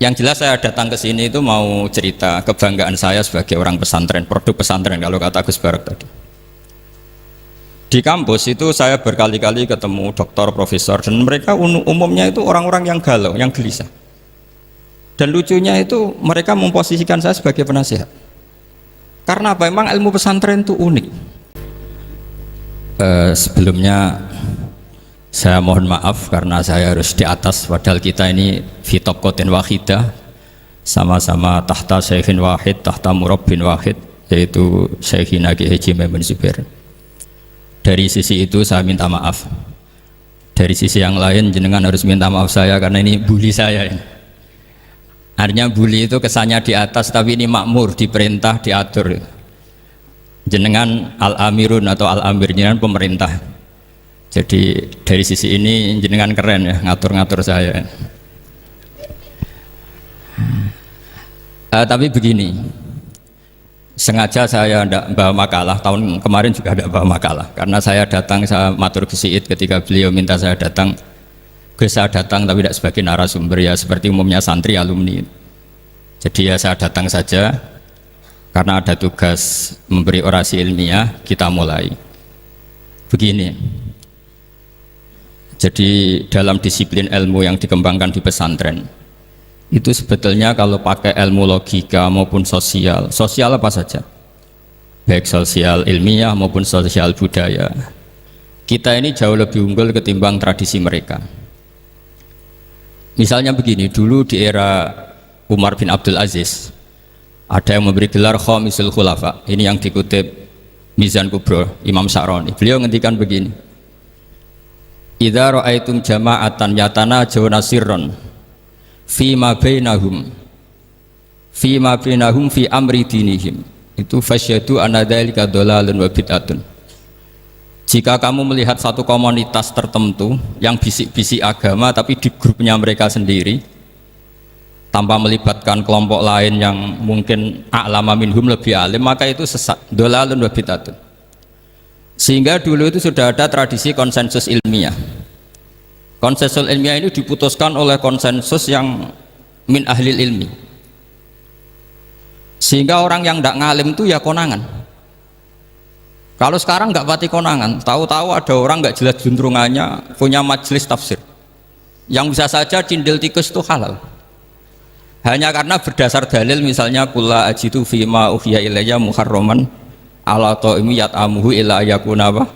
Yang jelas saya datang ke sini itu mau cerita kebanggaan saya sebagai orang pesantren, produk pesantren kalau kata Gus Barak tadi. Di kampus itu saya berkali-kali ketemu doktor, profesor, dan mereka umumnya itu orang-orang yang galau, yang gelisah. Dan lucunya itu mereka memposisikan saya sebagai penasihat. Karena apa? Memang ilmu pesantren itu unik. Sebelumnya saya mohon maaf karena saya harus di atas, padahal kita ini fitop koten wahidah, sama-sama tahta syekhin wahid, tahta murabbin wahid, yaitu Syekhina Ki Haji Maimun Zubair. Dari sisi itu saya minta maaf. Dari sisi yang lain jenengan harus minta maaf saya karena ini bully saya ini. Artinya bully itu kesannya di atas, tapi ini makmur, diperintah, diatur. Jenengan al-amirun atau al-amir, jenengan pemerintah. Jadi dari sisi ini jenengan keren ya, ngatur-ngatur saya. Tapi begini, sengaja saya tidak bawa makalah, tahun kemarin juga tidak bawa makalah, karena saya datang, saya matur Gus Iid ketika beliau minta saya datang. Saya datang tapi tidak sebagai narasumber, ya seperti umumnya santri alumni. Jadi ya saya datang saja karena ada tugas memberi orasi ilmiah. Kita mulai begini. Jadi dalam disiplin ilmu yang dikembangkan di pesantren itu sebetulnya kalau pakai ilmu logika maupun sosial apa saja, baik sosial ilmiah maupun sosial budaya, kita ini jauh lebih unggul ketimbang tradisi mereka. Misalnya begini, dulu di era Umar bin Abdul Aziz ada yang memberi gelar Khamisul Khulafa. Ini yang dikutip Mizan Kubro Imam Sa'roni. Beliau ngendikan begini, idza ra'aitum jama'atan yatanajawna sirran fi ma bainahum fi amri dinihim, itu fasyadu anna dzalika dhalalun wa bid'atun. Jika kamu melihat satu komunitas tertentu yang bisik-bisik agama tapi di grupnya mereka sendiri tanpa melibatkan kelompok lain yang mungkin a'lama minhum, lebih alim, maka itu sesat, dhalalun wa bid'atun. Sehingga dulu itu sudah ada tradisi konsensus ilmiah. Konsensus ilmiah ini diputuskan oleh konsensus yang min ahlil ilmi. Sehingga orang yang tidak ngalim itu ya konangan. Kalau sekarang nggak pati konangan, tahu-tahu ada orang nggak jelas juntrungannya punya majelis tafsir yang bisa saja cindil tikus itu halal, hanya karena berdasar dalil, misalnya kula ajitu fima uhiya ilayya muharraman ala ta'imi yat'amuhu illa yakuna apa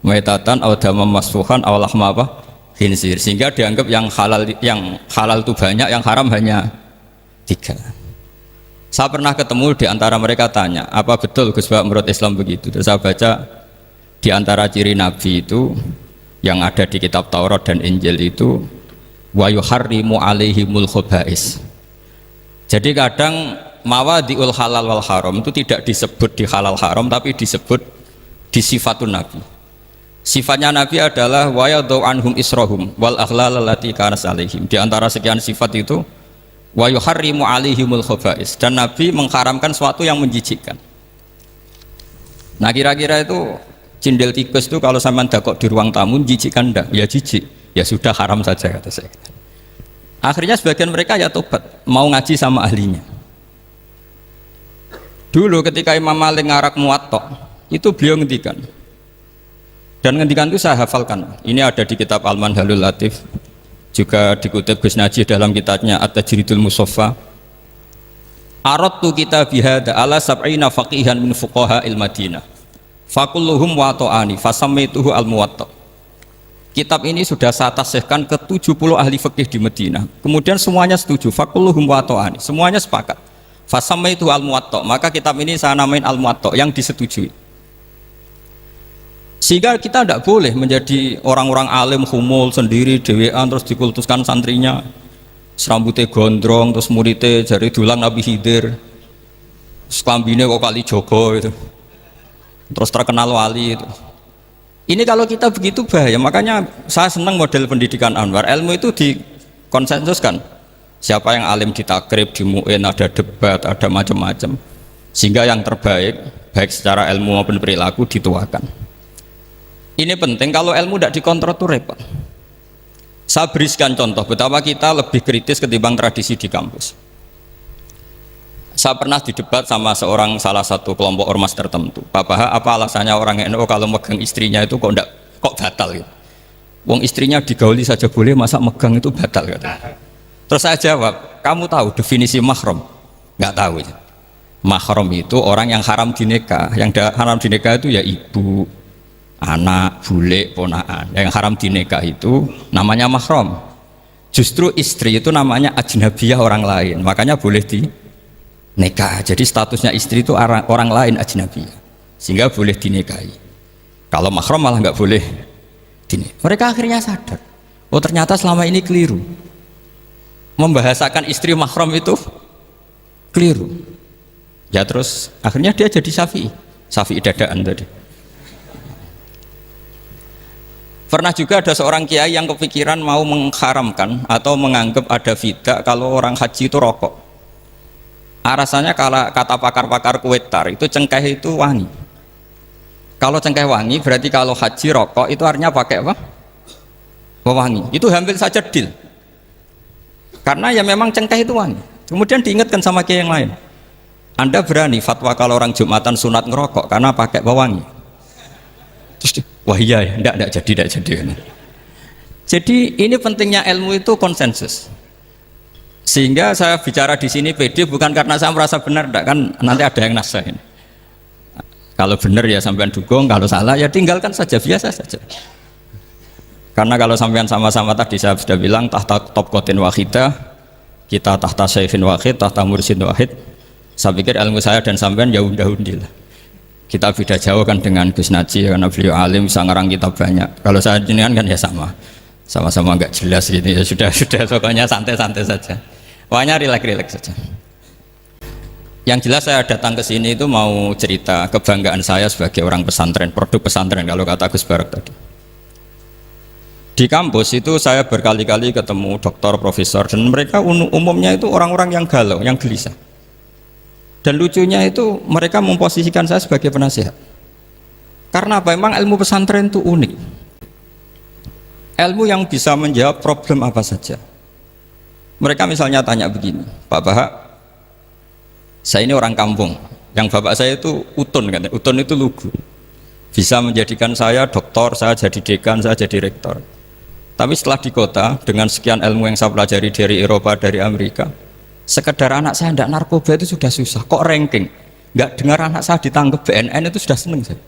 maitatan aw damam masfuhan aw lahma apa khinzir, sehingga dianggap yang halal itu banyak, yang haram hanya 3. Saya pernah ketemu di antara mereka, tanya, apa betul Gus Bak menurut Islam begitu? Terus saya baca di antara ciri Nabi itu yang ada di kitab Taurat dan Injil itu wa yuharrimu alaihimul khobais. Jadi kadang mawadiul halal wal haram itu tidak disebut di halal haram, tapi disebut di sifatun Nabi. Sifatnya Nabi adalah wa yadau anhum israhum wal aghlal allati kanat alaihim. Di antara sekian sifat itu wa yuharrimu alaihimul khobais, dan Nabi mengharamkan sesuatu yang menjijikkan. Nah kira-kira itu cindil tikus itu kalau sampean dakok di ruang tamu menjijikkan enggak? Ya jijik, ya sudah haram saja kata saya. Akhirnya sebagian mereka ya tobat, mau ngaji sama ahlinya. Dulu ketika Imam Malik ngarak Muwatta itu beliau ngendikan, dan ngendikan itu saya hafalkan. Ini ada di kitab Al-Manhalul Latif, juga dikutip Gus Najih dalam kitabnya At-Tajridul Musaffa. Aradtu kitabi hadza ala sab'ina faqihan min fuqaha il-Madinah fakulluhum wata'ani fasammaituhu al-Muwatta. Kitab ini sudah saya tasihkan ke 70 ahli fikih di Madinah, kemudian semuanya setuju, fakulluhum wata'ani, semuanya sepakat, fasammaituhu al-Muwatta, maka kitab ini saya namain al-Muwatta, yang disetujui. Sehingga kita tidak boleh menjadi orang-orang alim humul sendiri dewean terus dikultuskan santrinya, serambutnya gondrong, terus muridnya jari dulang Nabi Khidir, sekambine kok kali Jogo itu, terus terkenal wali itu. Ini kalau kita begitu bahaya. Makanya saya senang model pendidikan Anwar, ilmu itu dikonsensuskan, siapa yang alim ditakrib, di mu'in, ada debat, ada macam-macam, sehingga yang terbaik baik secara ilmu maupun perilaku dituakan. Ini penting, kalau ilmu tidak dikontrol itu repot. Saya berikan contoh betapa kita lebih kritis ketimbang tradisi di kampus. Saya pernah didebat sama salah satu kelompok ormas tertentu. Pak Baha, apa alasannya orang NU kalau megang istrinya itu kok batal gitu? Wong istrinya digauli saja boleh, masa megang itu batal gitu. Terus saya jawab, kamu tahu definisi mahram? Nggak tahu. Mahram itu orang yang haram dinikah. Yang haram dinikah itu ya ibu, anak, bule, ponaan. Yang haram dinikah itu namanya mahram. Justru istri itu namanya ajnabiyah, orang lain. Makanya boleh nikah. Jadi statusnya istri itu orang lain ajnabiyah, sehingga boleh dinikahi. Kalau mahram malah nggak boleh dinikahi. Mereka akhirnya sadar, oh ternyata selama ini keliru. Membahasakan istri mahram itu keliru. Ya terus akhirnya dia jadi Syafi'i dadaan tadi. Pernah juga ada seorang kiai yang kepikiran mau mengharamkan atau menganggap ada fidah kalau orang haji itu rokok. Rasanya kalau kata pakar-pakar Kuwaitar itu cengkeh itu wangi. Kalau cengkeh wangi berarti kalau haji rokok itu artinya pakai apa? Wangi. Itu hampir saja deal. Karena ya memang cengkeh itu wangi. Kemudian diingatkan sama kiai yang lain. Anda berani fatwa kalau orang Jumatan sunat ngerokok karena pakai pewangi? Terus wah iya ya, enggak jadi. Jadi ini pentingnya ilmu itu konsensus. Sehingga saya bicara di sini pede bukan karena saya merasa benar, enggak, kan nanti ada yang nasahin. Kalau benar ya sampean dukung, kalau salah ya tinggalkan saja, biasa saja. Karena kalau sampean sama-sama tadi saya sudah bilang tahta topkotin wahidah, kita tahta syaihin wahid, tahta mursyid wahid. Saya pikir ilmu saya dan sampean ya udah-undi lah. Kita beda jauh kan dengan Gus Naji karena beliau alim bisa ngarang kitab banyak. Kalau saya jenengan kan ya sama-sama nggak jelas gitu ya, sudah pokoknya santai-santai saja. Pokoknya rileks saja. Yang jelas saya datang ke sini itu mau cerita kebanggaan saya sebagai orang pesantren, produk pesantren kalau kata Gus Barak tadi. Di kampus itu saya berkali-kali ketemu doktor, profesor, dan mereka umumnya itu orang-orang yang galau, yang gelisah. Dan lucunya itu mereka memposisikan saya sebagai penasihat. Karena apa? Memang ilmu pesantren itu unik. Ilmu yang bisa menjawab problem apa saja. Mereka misalnya tanya begini, Pak Baha, saya ini orang kampung, yang bapak saya itu utun, kan? Utun itu lugu, bisa menjadikan saya doktor, saya jadi dekan, saya jadi rektor. Tapi setelah di kota, dengan sekian ilmu yang saya pelajari dari Eropa, dari Amerika, sekedar anak saya tidak narkoba itu sudah susah, kok ranking? Nggak dengar anak saya ditangkap BNN itu sudah seneng saya.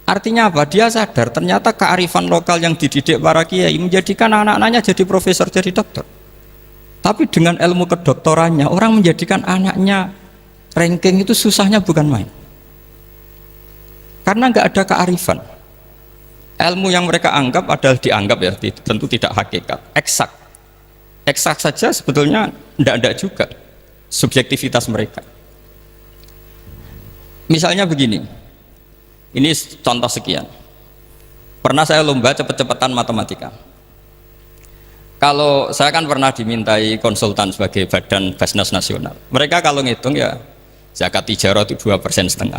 Artinya apa? Dia sadar ternyata kearifan lokal yang dididik para kiai menjadikan anak-anaknya jadi profesor, jadi dokter. Tapi dengan ilmu kedoktorannya, orang menjadikan anaknya ranking itu susahnya bukan main. Karena nggak ada kearifan. Ilmu yang mereka anggap adalah dianggap ya, tentu tidak hakikat, eksak. Eksak saja sebetulnya tidak juga subjektivitas mereka. Misalnya begini, ini contoh sekian. Pernah saya lomba cepet-cepetan matematika. Kalau saya kan pernah dimintai konsultan sebagai badan Basnas Nasional. Mereka kalau ngitung ya zakat tijarah itu 2,5%.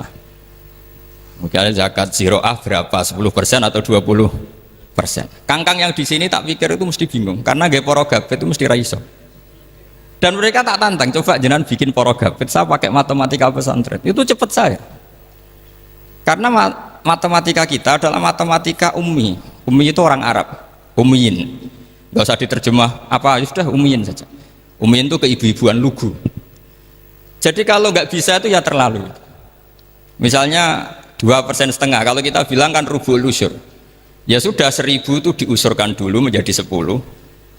Mungkin zakat ziroah berapa? 10% atau 20%. Kangkang yang di sini tak pikir itu mesti bingung karena gaya porogabet itu mesti raiso. Dan mereka tak tantang, coba jenengan bikin porogabet, saya pakai matematika pesantren. Itu cepat saya. Karena matematika kita adalah matematika ummi. Ummi itu orang Arab, ummiyin. Gak usah diterjemah apa, ya sudah ummiyin saja. Ummiyin itu keibu-ibuan lugu. Jadi kalau nggak bisa itu ya terlalu. Misalnya 2,5%, kalau kita bilang kan rubul usur. Ya sudah 1.000 itu diusurkan dulu menjadi 10.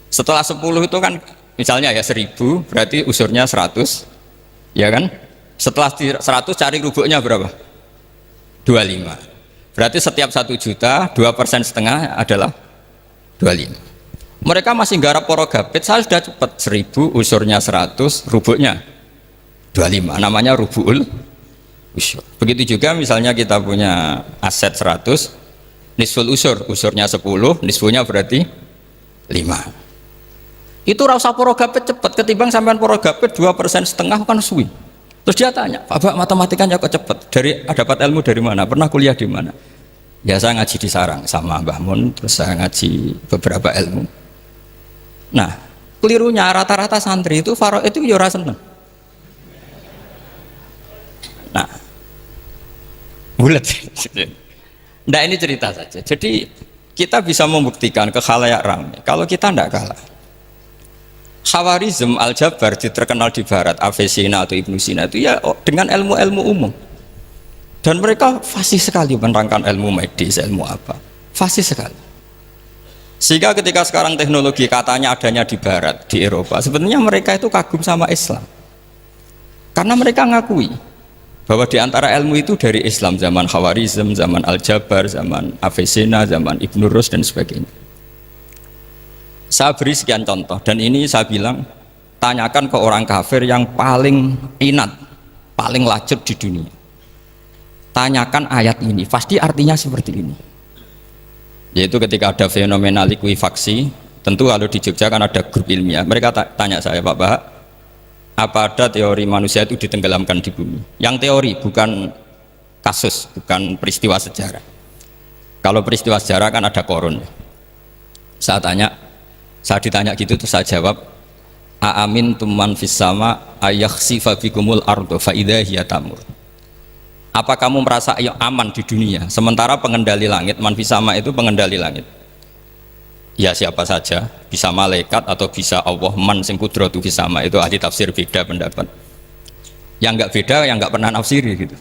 Setelah 10 itu kan misalnya ya 1.000 berarti usurnya 100. Ya kan? Setelah 100 cari rubuknya berapa? 25. Berarti setiap 1 juta 2,5% adalah 25. Mereka masih garap porogabet, saya sudah cepat 1.000 usurnya 100, rubuknya 25, namanya rubul usur. Begitu juga misalnya kita punya aset 100, nisful usur, usurnya 10, nisfunya berarti 5. Itu rasa porogabet cepat ketimbang sampean porogabet 2,5% kan suwi. Terus dia tanya, Pak matematikanya kok cepat? Dapat ilmu dari mana? Pernah kuliah di mana? Ya saya ngaji di sarang sama Mbah Mun, terus saya ngaji beberapa ilmu. Nah, kelirunya rata-rata santri itu faraid itu ya ora seneng. Nah, bulat. Nah ini cerita saja. Jadi kita bisa membuktikan ke khalayak ramai kalau kita tidak kalah. Khawarizm Al-Jabar terkenal di barat, Avicenna atau Ibnu Sina itu ya dengan ilmu-ilmu umum. Dan mereka fasih sekali menerangkan ilmu medis, ilmu apa. Fasih sekali. Sehingga ketika sekarang teknologi katanya adanya di barat, di Eropa, sebenarnya mereka itu kagum sama Islam. Karena mereka ngakui bahwa di antara ilmu itu dari Islam, zaman Khawarizm, zaman Al-Jabar, zaman Avicenna, zaman Ibnu Rus dan sebagainya. Saya beri sekian contoh dan ini saya bilang tanyakan ke orang kafir yang paling inat, paling lacut di dunia. Tanyakan ayat ini, pasti artinya seperti ini. Yaitu ketika ada fenomena likuifaksi, tentu kalau di Jogja kan ada grup ilmiah. Mereka tanya saya, Pak Bahak, apa ada teori manusia itu ditenggelamkan di bumi? Yang teori, bukan kasus, bukan peristiwa sejarah. Kalau peristiwa sejarah kan ada korun. Saya ditanya gitu terus saya jawab, aamin tuman fis sama ayakhsifa bikumul ardo fa idza hiya tamur. Apa kamu merasa aman di dunia sementara pengendali langit, man fis sama itu pengendali langit. Ya siapa saja, bisa malaikat atau bisa Allah, man sing kudratu fis sama, itu ahli tafsir beda pendapat. Yang enggak beda yang enggak pernah nafsiri gitu.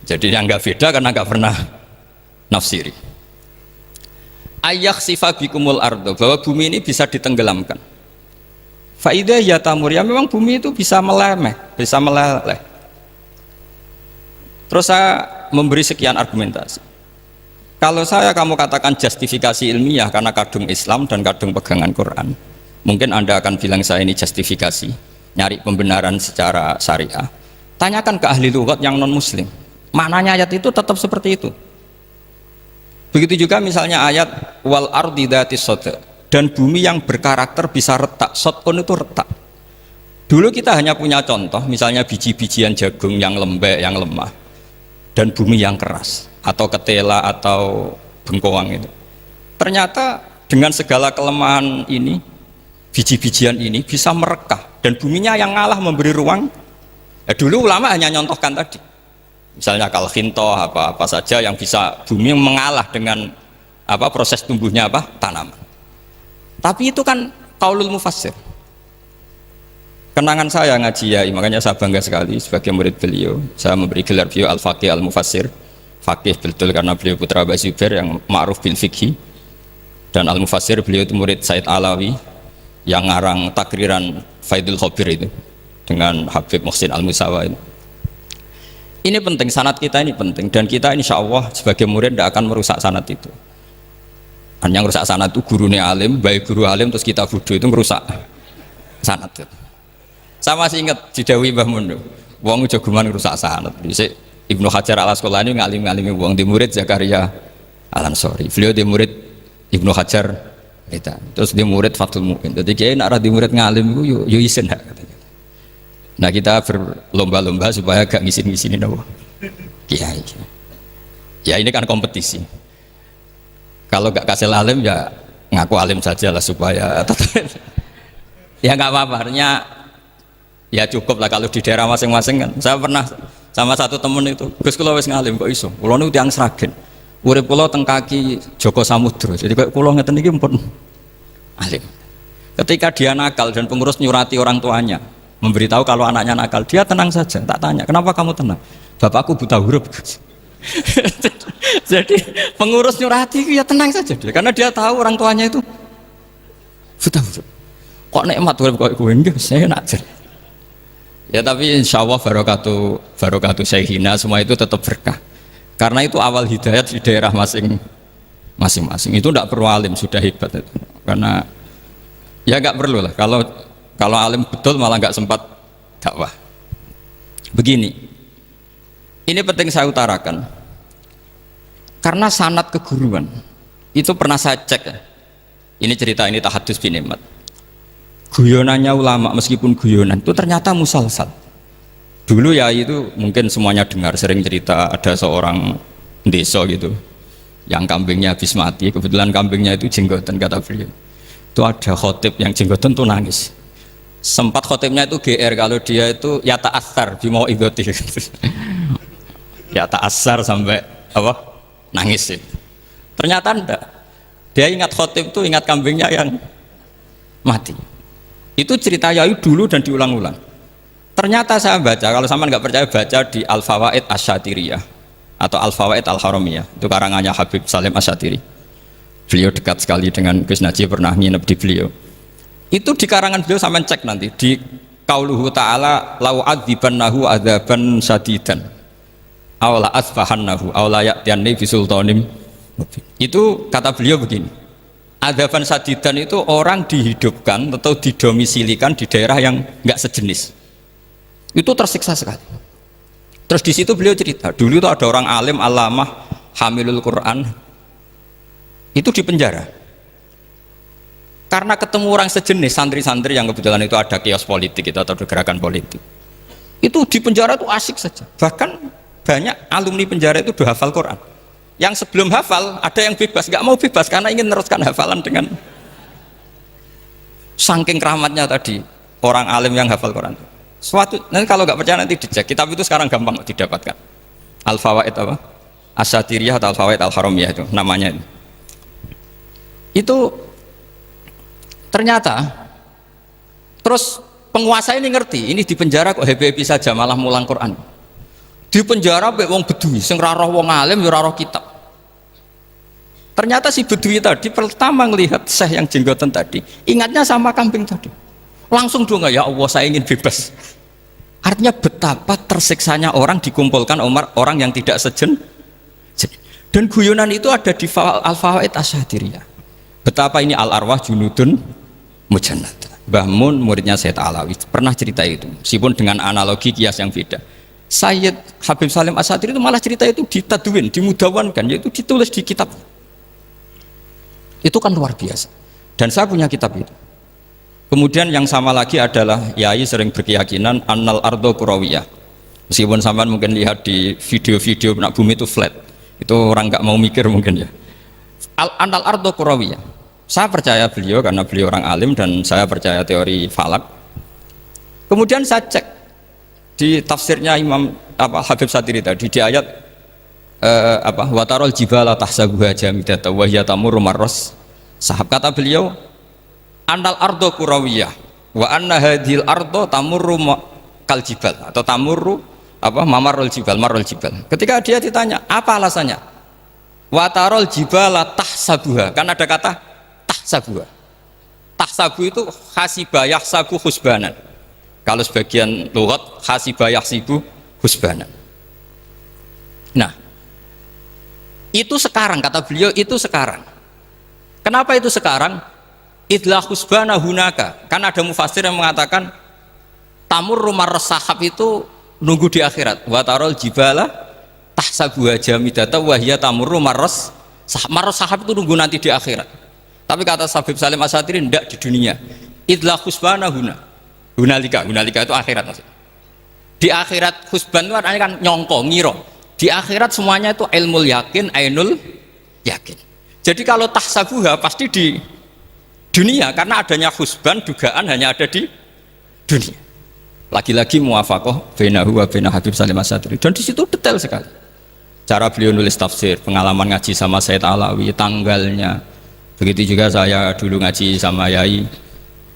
Jadi yang enggak beda karena enggak pernah nafsiri. Ayak sifat bikumul ardo, bahwa bumi ini bisa ditenggelamkan. Faidah ya tamur, ya memang bumi itu bisa meleleh. Terus saya memberi sekian argumentasi. Kalau kamu katakan justifikasi ilmiah karena kadung Islam dan kadung pegangan Quran, mungkin Anda akan bilang saya ini justifikasi, nyari pembenaran secara syariah. Tanyakan ke ahli lughat yang non muslim, maknanya ayat itu tetap seperti itu. Begitu juga misalnya ayat wal ardi dzatis sodq, dan bumi yang berkarakter bisa retak. Sodqun itu retak. Dulu kita hanya punya contoh, misalnya biji-bijian jagung yang lembek, yang lemah, dan bumi yang keras, atau ketela atau bengkoang itu. Ternyata dengan segala kelemahan ini, biji-bijian ini bisa merekah, dan buminya yang ngalah memberi ruang. Dulu ulama hanya nyontohkan tadi. Misalnya kalkhinto apa saja yang bisa bumi mengalah dengan proses tumbuhnya tanaman. Tapi itu kan qaulul mufassir. Kenangan saya ngaji ya, makanya saya bangga sekali sebagai murid beliau. Saya memberi gelar beliau al-faqih al-mufassir. Faqih betul karena beliau putra Abu Zubair yang ma'ruf bil fiqhi. Dan al-mufassir beliau itu murid Said Alawi yang ngarang takriran Faidul Khabir itu dengan Habib Muhsin Al-Musawa itu. Ini penting, sanad kita ini penting, dan kita insya Allah sebagai murid tidak akan merusak sanad itu. Hanya merusak sanad itu gurunya alim, baik guru alim terus kita bodoh itu merusak sanad itu. Saya masih ingat didawi Mbah Mun, wong jagoan merusak sanad. Ibnu Hajar Al-Asqalani ngalim-ngalimi wong, di murid Zakaria Al-Ansori, beliau di murid Ibnu Hajar kita, terus di murid Fathul Mu'in. Jadi kiai nak di murid ngalim itu yo isin katanya. Nah kita berlomba-lomba supaya gak ngisin-ngisinin kiai. Ya ini kan kompetisi. Kalau gak kasih alim ya ngaku alim saja lah supaya ya nggak apa-apa. Artinya ya cukup lah kalau di daerah masing-masing kan. Saya pernah sama satu temen itu, Gus kula wis ngalim kok iso. Kula niku tiyang Sragen. Urip kula teng kaki Joko Samudra. Jadi kok kula ngeten iki pun alim. Ketika dia nakal dan pengurus nyurati orang tuanya memberitahu kalau anaknya nakal, dia tenang saja. Tak tanya, kenapa kamu tenang? Bapakku buta huruf. Jadi pengurus nyurati ya tenang saja dia, karena dia tahu orang tuanya itu buta huruf. Kok nikmat huruf kok gue enggak, saya najar. Ya tapi insya Allah barokatuh Syekhina semua itu tetap berkah. Karena itu awal hidayat di daerah masing-masing. Itu tidak perlu alim, sudah hebat itu. Karena ya nggak perlu lah. Kalau alim betul malah nggak sempat dakwah. Begini, ini penting saya utarakan. Karena sanad keguruan itu pernah saya cek ya. Ini cerita ini tahadus bin Imad. Guyonannya ulama meskipun guyonan itu ternyata musalsal. Dulu ya itu mungkin semuanya dengar sering cerita ada seorang desa gitu yang kambingnya habis mati. Kebetulan kambingnya itu jenggotan kata beliau. Itu ada khotib yang jenggotan tuh nangis. Sempat khotibnya itu GR kalau dia itu ya ta'assar bimau idoti. Ya ta'assar sampai apa? Nangis sih. Ternyata enggak. Dia ingat khotib itu ingat kambingnya yang mati. Itu cerita Yai dulu dan diulang-ulang. Ternyata saya baca, kalau sama nggak percaya baca di Al-Fawaid Asy-Syatiriyah atau Al-Fawaid Al-Haramiyah. Itu karangannya Habib Salim Asy-Syatiri. Beliau dekat sekali dengan Gus Najib, pernah nginep di beliau. Itu di karangan beliau sampean cek nanti di qauluhu ta'ala lau adzibannahu adzaban syadidan aw la asfahannahu aw la ya'tiyanni bisultanim. Itu kata beliau begini. Adzaban syadidan itu orang dihidupkan atau didomisilikan di daerah yang enggak sejenis. Itu tersiksa sekali. Terus di situ beliau cerita, dulu itu ada orang alim alamah hamilul Quran itu di penjara karena ketemu orang sejenis santri-santri yang kebetulan itu ada kios politik itu atau gerakan politik itu di penjara itu asik saja, bahkan banyak alumni penjara itu udah hafal Quran, yang sebelum hafal ada yang bebas, nggak mau bebas karena ingin meneruskan hafalan dengan saking keramatnya tadi orang alim yang hafal Quran. Suatu nanti kalau nggak percaya nanti dicek, kitab itu sekarang gampang didapatkan, Al-Fawaid apa Asy-Syatiriyah atau Al-Fawaid Al-Haramiyah itu namanya. Itu ternyata terus penguasa ini ngerti ini di penjara kok happy-happy saja malah mulang Quran. Di penjara mek wong bedui sing ra roh wong alim ya ora roh kitab. Ternyata si bedui tadi pertama melihat syekh yang jenggotan tadi ingatnya sama kambing tadi, langsung doa, ya Allah saya ingin bebas. Artinya betapa tersiksanya orang dikumpulkan orang yang tidak sejen. Dan guyonan itu ada di Al-Fawaid Asy-Syatiriyah. Betapa ini al-arwah junudun mujannad. Mbah Mun muridnya Sayyid Alawi pernah cerita itu, meskipun dengan analogi kias yang beda. Sayyid Habib Salim Asy-Syatiri itu malah cerita itu ditadwin, dimudawankan, yaitu ditulis di kitab. Itu kan luar biasa. Dan saya punya kitab itu. Kemudian yang sama lagi adalah Yai sering berkeyakinan annal ardo kurawiyah. Meskipun sampean mungkin lihat di video-video nak bumi itu flat, itu orang nggak mau mikir mungkin ya. Annal ardo kurawiyah. Saya percaya beliau karena beliau orang alim dan saya percaya teori falak. Kemudian saya cek di tafsirnya Imam Habib Syatiri tadi di ayat watarol jibala tahsabuha jamidatan wa hiya tamurru marras sahab, kata beliau annal ardo kurawiyah wa anna hadhil ardo tamurru kal jibal atau tamurru mamarul jibal marul jibal. Ketika dia ditanya apa alasannya, watarol jibala tahsabuha, kan ada kata tahsabuha. Tahsabu itu hasibah yahsabu husbanan. Kalau sebagian lughat hasibah yahsibu husbanan. Nah, itu sekarang kata beliau, itu sekarang. Kenapa itu sekarang? Idlah husbana hunaka. Kan ada mufassir yang mengatakan tamurru marras sahab itu nunggu di akhirat. Watarol jibala tahsabuha jamidatan wa hiya tamurru marras sahab. Marras sahab itu nunggu nanti di akhirat. Tapi kata Habib Salim Asy-Syatiri tidak di dunia. Idlah husbana hunalika itu akhirat maksudnya. Di akhirat husban itu artinya kan nyongko, ngiro. Di akhirat semuanya itu ilmul yakin, ainul yakin. Jadi kalau tahsabuha pasti di dunia karena adanya husban, dugaan hanya ada di dunia. Lagi-lagi muwafaqah bainahu wa baina Habib Salim Asy-Syatiri. Dan di situ detail sekali. Cara beliau nulis tafsir, pengalaman ngaji sama Sayyid Alawi, tanggalnya. Begitu juga saya dulu ngaji sama Yai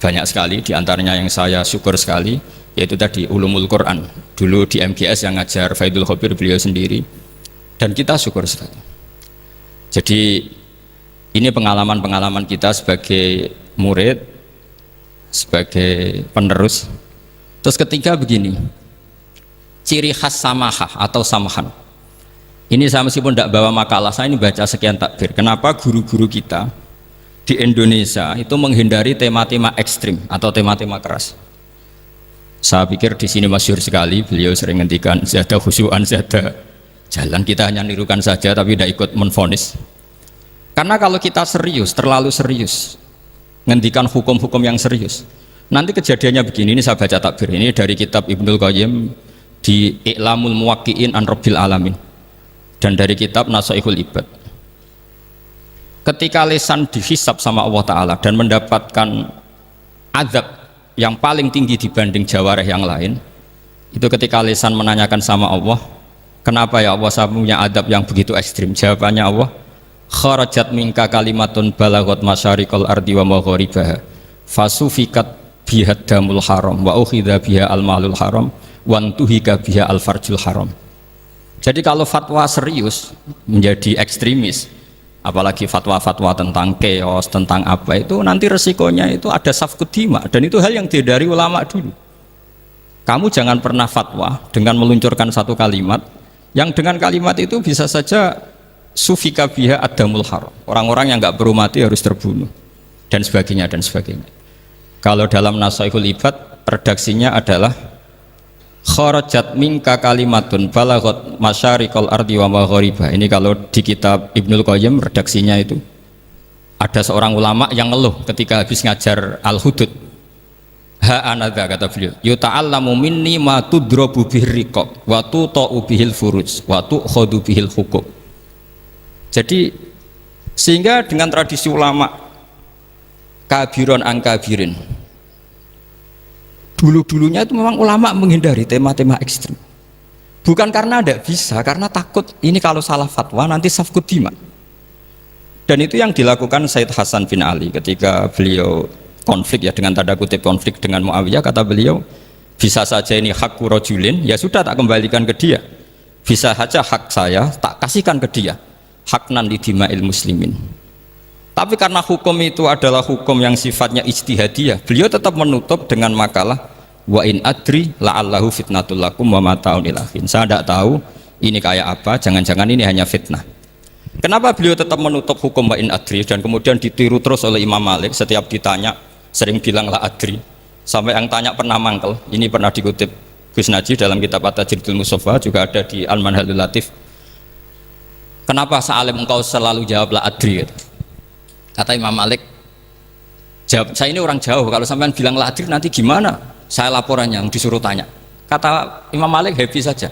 banyak sekali, diantaranya yang saya syukur sekali yaitu tadi Ulumul Quran, dulu di MGS yang ngajar Faidul Khobir beliau sendiri, dan kita syukur sekali. Jadi ini pengalaman-pengalaman kita sebagai murid, sebagai penerus. Terus ketiga begini, ciri khas samahah atau samahan. Ini saya meskipun tidak bawa makalah, saya ini baca sekian takbir. Kenapa guru-guru kita di Indonesia itu menghindari tema-tema ekstrim atau tema-tema keras? Saya pikir di sini masyhur sekali, beliau sering ngendikan zada khusyuan zada jalan, kita hanya nirukan saja tapi tidak ikut menvonis. Karena kalau kita serius, terlalu serius ngendikan hukum-hukum yang serius, nanti kejadiannya begini. Ini saya baca takbir ini dari kitab Ibnul Qayyim di I'lamul Muwaqqi'in an Rabbil Alamin dan dari kitab Nasaihul Ibad. ketika lisan dihisab sama Allah Ta'ala dan mendapatkan azab yang paling tinggi dibanding jawareh yang lain, itu ketika lisan menanyakan sama Allah, kenapa ya Allah saya punya adab yang begitu ekstrim? Jawabannya Allah, kharajat minka kalimatun balagot masyariqal ardi wa magharibaha fasufikat biha damul haram wa ukhidha biha al malul haram wa antuhika biha al farjul haram. Jadi kalau fatwa serius menjadi ekstremis, apalagi fatwa-fatwa tentang chaos, tentang apa, itu nanti resikonya itu ada safkut dima, dan itu hal yang dihindari ulama dulu. Kamu jangan pernah fatwa dengan meluncurkan satu kalimat yang dengan kalimat itu bisa saja sufika biha adamul haram, orang-orang yang nggak perlu mati harus terbunuh, dan sebagainya dan sebagainya. Kalau dalam Nasaihul Ibad redaksinya adalah kharajat minka kalimatun balagot masyariqal ardi wa magharibaha. Ini kalau di kitab Ibnul Qayyim redaksinya itu ada seorang ulama yang ngeluh ketika habis ngajar Al-Hudud. Ha anadza, kata beliau, yuta'allamu minni ma tudrabu bihir riqab wa tuta'u bihil furuj wa tu'khadhu bihil huquq. Jadi sehingga dengan tradisi ulama kabiron angkabirin, dulu-dulunya itu memang ulama menghindari tema-tema ekstrim, bukan karena tidak bisa, karena takut ini kalau salah fatwa nanti safkut dima. Dan itu yang dilakukan Said Hasan bin Ali ketika beliau konflik, ya dengan tanda kutip konflik dengan Muawiyah. Kata beliau, bisa saja ini hak rajulin, ya sudah tak kembalikan ke dia, bisa saja hak saya tak kasihkan ke dia, haknan li dima'il muslimin. Tapi karena hukum itu adalah hukum yang sifatnya ijtihadiyah, beliau tetap menutup dengan makalah wa in adri la'allahu fitnatul lakum wa mata'un ilahin. Saya tidak tahu ini kayak apa, jangan-jangan ini hanya fitnah. Kenapa beliau tetap menutup hukum wa in adri dan kemudian ditiru terus oleh Imam Malik? Setiap ditanya sering bilang la adri, sampai yang tanya pernah mangkel. Ini pernah dikutip Gus Najih dalam kitab At-Tajridul Mustafa, juga ada di Al-Manhalul Latif. Kenapa sa'alim engkau selalu jawab la adri? Kata Imam Malik, jawab, saya ini orang jauh, kalau sampean bilang la adri nanti gimana? Saya laporannya yang disuruh tanya. Kata Imam Malik, happy saja.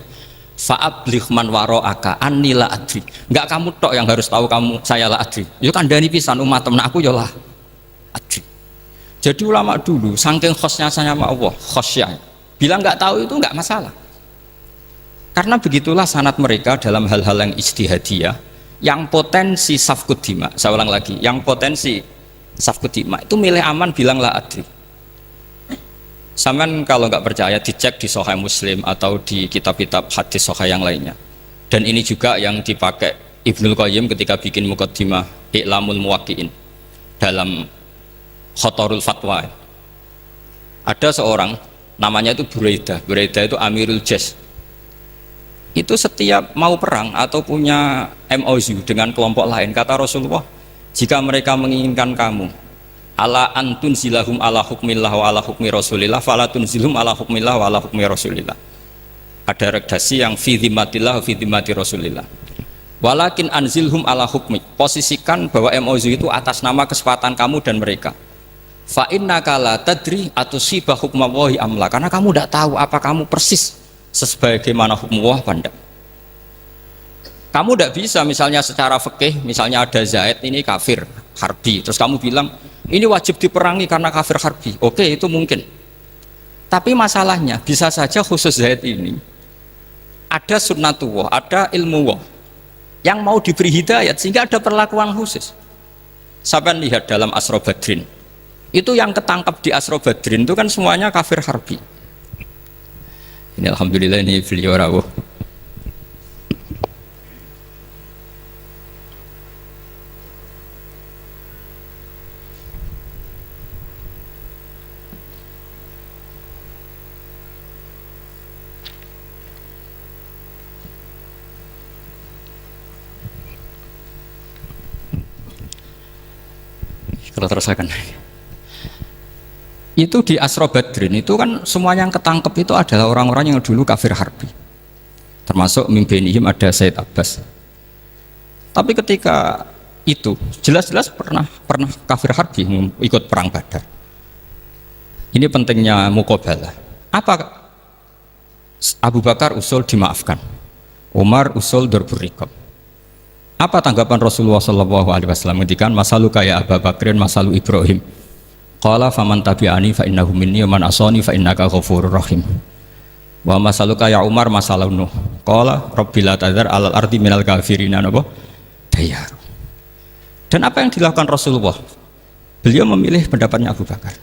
Fa'abligh man wara'aka anni la adri. Enggak kamu tok yang harus tahu kamu saya la adri. Yo kandhani pisan umat temen aku yo la adri. Jadi ulama dulu saking khosnya sama Allah, khosyah, bilang enggak tahu itu enggak masalah. Karena begitulah sanad mereka dalam hal-hal yang ijtihadiyah, yang potensi safkut dima. Saya ulang lagi, yang potensi safkut dima itu milih aman bilang la adri. Sampean kalau nggak percaya dicek di Sahih Muslim atau di kitab-kitab hadis sahih yang lainnya. Dan ini juga yang dipakai Ibnul Qayyim ketika bikin muqaddimah I'lamul Muwaqqi'in dalam Khotorul Fatwa. Ada seorang namanya itu Buraidah. Buraidah itu Amirul Jaysh. Itu setiap mau perang atau punya MOU dengan kelompok lain, kata Rasulullah, jika mereka menginginkan kamu ala antun zilahum ala hukmillah wa ala hukmi rasulillah fala tunzilhum ala hukmillah wa ala hukmi rasulillah. Ada redaksi yang fi dhimmatillah fi dhimmati rasulillah, walakin anzilhum ala hukmi, posisikan bahwa MOU itu atas nama kesepakatan kamu dan mereka. Fa innaka la tadri atusibah hukmallahi amla, karena kamu tidak tahu apa kamu persis sebagaimana hukum Allah pandang. Kamu tidak bisa misalnya secara fikih, misalnya ada Zaid ini kafir harbi, terus kamu bilang ini wajib diperangi karena kafir harbi. Oke, itu mungkin. Tapi masalahnya bisa saja khusus Zaid ini ada sunnatullah, ada ilmu Allah yang mau diberi hidayat sehingga ada perlakuan khusus. Sampai lihat dalam Asra Badrin, itu yang ketangkap di Asra Badrin itu kan semuanya kafir harbi. Ini alhamdulillah ini beliau rawuh. Kalau terus akan itu di Asra Badrin itu kan semuanya yang ketangkep itu adalah orang-orang yang dulu kafir harbi, termasuk mimpinihim ada Said Abbas. Tapi ketika itu jelas-jelas pernah kafir harbi ikut perang Badar. Ini pentingnya muqabalah. Apa? Abu Bakar usul dimaafkan, Umar usul darbur riqab. Apa tanggapan Rasulullah Shallallahu Alaihi Wasallam ketika masalu kayak Abu Bakrin, masalu Ibrahim? Qala faman tabi'ani fa innahu minni wa man asani fa innaka ghafurur rahim. Wa masalu kayak Umar masalu Nuh. Qala rabbil tadzar alal ardi minal kafirina napa? Dayar. Dan apa yang dilakukan Rasulullah? Beliau memilih pendapatnya Abu Bakar.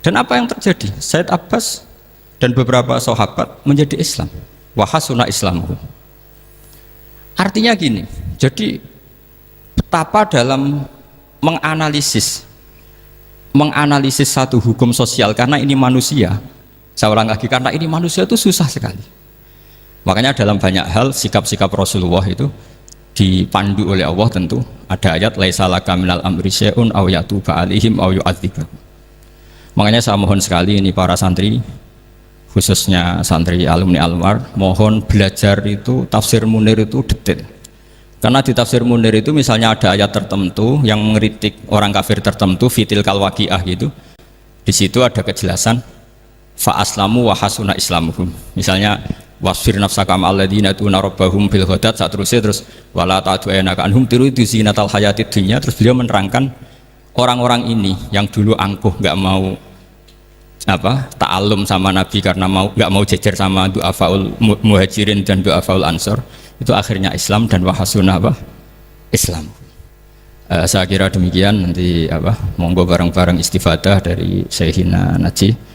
Dan apa yang terjadi? Said Abbas dan beberapa sahabat menjadi Islam. Wa hasuna islamuhum. Artinya gini, jadi betapa dalam menganalisis satu hukum sosial, karena ini manusia, saya ulang lagi, karena ini manusia itu susah sekali. Makanya dalam banyak hal sikap-sikap Rasulullah itu dipandu oleh Allah. Tentu ada ayat laisa laka minal amri syai'un aw yatuba alaihim aw yu'adzibahum. Makanya saya mohon sekali ini para santri, khususnya santri alumni Almar, mohon belajar itu tafsir Munir itu detail. Karena di tafsir Munir itu misalnya ada ayat tertentu yang mengkritik orang kafir tertentu, fitil kalwaqiah gitu. Di situ ada kejelasan fa aslamu wa hasuna islamuhum. Misalnya wasfir nafsaka ma'al ladzina tuna rabbahum bil ghadat, terus wala ta'du'anaka anhum turidu zinatal hayatid dunya. Terus beliau menerangkan orang-orang ini yang dulu angkuh nggak mau ta'alum sama Nabi karena nggak mau jejer sama du'afaul muhajirin dan du'afaul ansor, itu akhirnya Islam dan wahasuna Islam. Saya kira demikian. Nanti monggo bareng-bareng istifadah dari Syekhina Najih.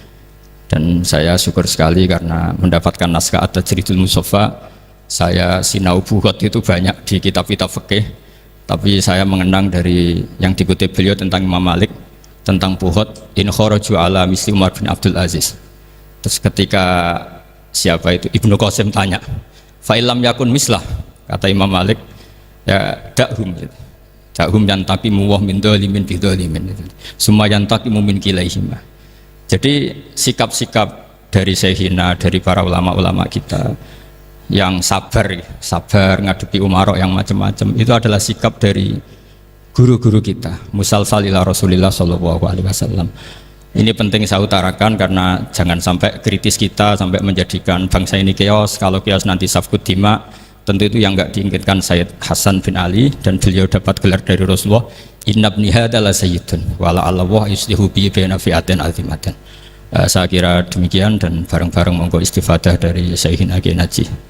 Dan saya syukur sekali karena mendapatkan naskah At-Tajridul Mushaffa. Saya sinau buhot itu banyak di kitab-kitab fikih, tapi saya mengenang dari yang dikutip beliau tentang Imam Malik, tentang buhot in kharaju ala misli Umar bin Abdul Aziz. Terus ketika siapa itu Ibnu Qasim tanya, fa'ilam yakun mislah, kata Imam Malik, ya dakhum yantaqimu wa min dzalimin bi dzalimin, summa yantaqimu min kilaihima. Jadi sikap-sikap dari Syekhina, dari para ulama-ulama kita yang sabar ngadepi umarok yang macam-macam, itu adalah sikap dari guru-guru kita, musalsal ila Rasulillah sallallahu alaihi wasallam. Ini penting saya utarakan karena jangan sampai kritis kita sampai menjadikan bangsa ini keos. Kalau keos nanti safkut dima, tentu itu yang enggak diinginkan Sayyid Hasan bin Ali, dan beliau dapat gelar dari Rasulullah, inna ibni hadza la sayyidun wa la Allah yuslihu bi baina fi'atin azimatin. Saya kira demikian, dan bareng-bareng monggo istifadah dari Syekhina Najih.